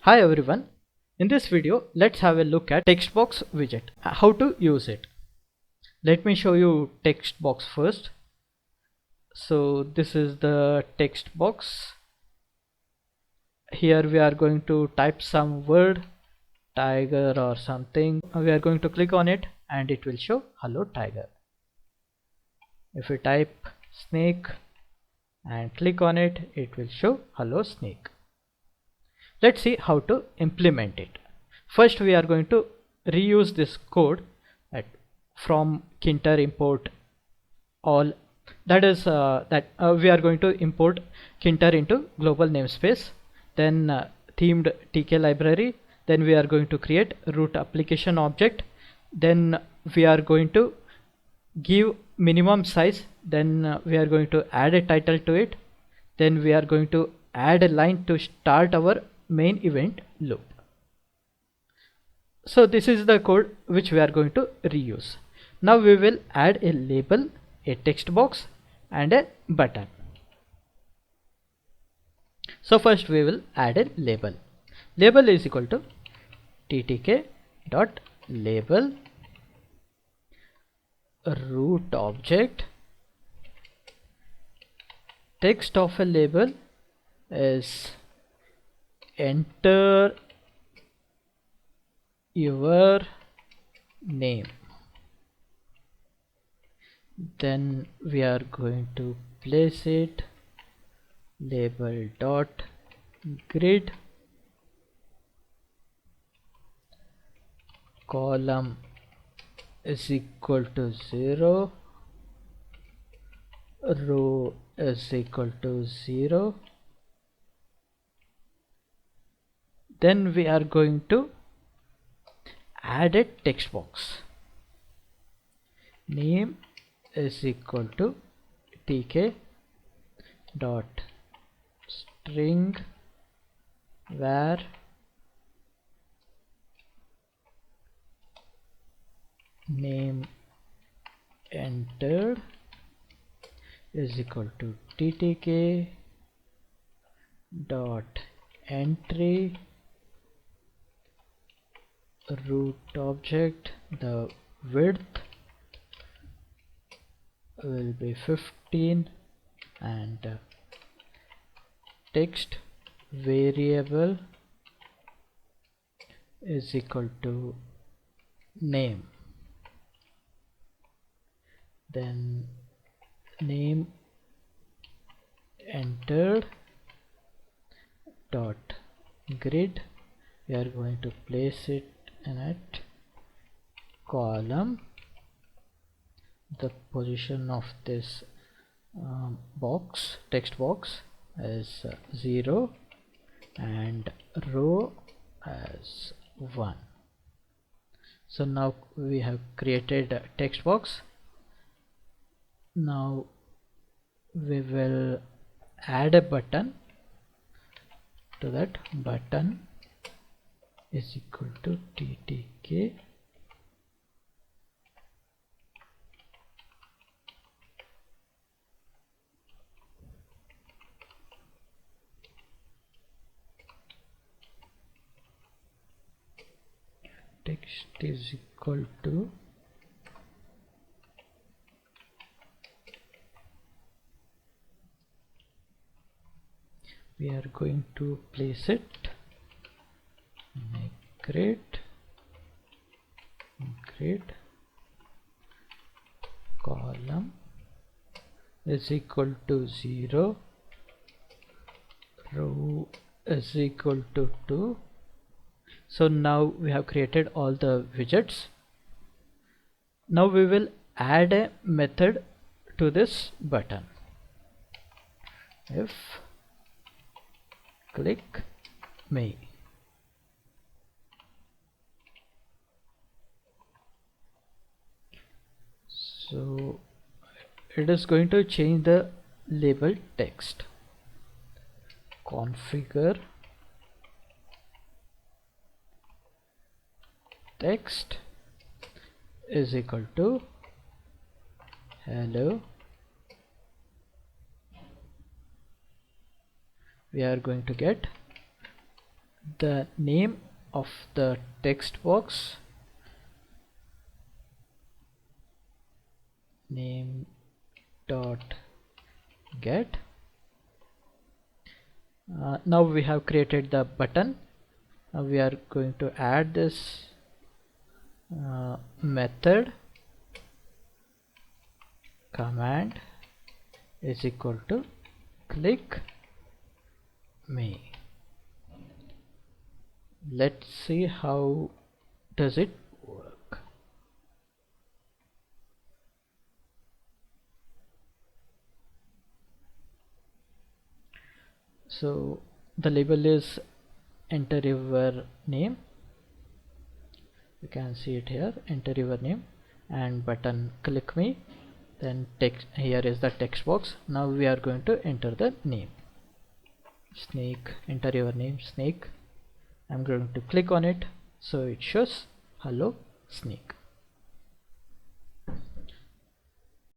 Hi everyone, in this video let's have a look at Textbox widget, how to use it. Let me show you Textbox first. So this is the text box. Here we are going to type some word, tiger or something. We are going to click on it and it will show hello tiger. If we type snake and click on it, it will show hello snake. Let's see how to implement it. First we are going to reuse this code from Tkinter import all. That is we are going to import Tkinter into global namespace, then themed TK library, then we are going to create root application object, then we are going to give minimum size, then we are going to add a title to it, then we are going to add a line to start our main event loop. So this is the code which we are going to reuse. Now we will add a label, a text box and a button. So first we will add a label. Label is equal to ttk dot label root object. Text of a label is enter your name. Then we are going to place it label dot grid column is equal to 0, row is equal to 0. Then we are going to add a text box. Name is equal to tk dot string var name entered is equal to ttk dot entry root object. The width will be 15 and text variable is equal to name. Then name entered dot grid, we are going to place it in at column. The position of this box, text box, is 0 and row as 1. So now we have created a text box. Now we will add a button. To that, button is equal to ttk text is equal to we are going to place it grid column is equal to 0, row is equal to 2. So now we have created all the widgets. Now we will add a method to this button. If click me, so it is going to change the label text. Configure text is equal to hello. We are going to get the name of the text box, name dot get. Now we have created the button. Now we are going to add this method command is equal to click me. Let's see how does it work. So the label is enter your name. You can see it here, enter your name, and button click me. Then text, here is the text box. Now we are going to enter the name. Snake, enter your name, Snake. I'm going to click on it, so it shows hello Snake.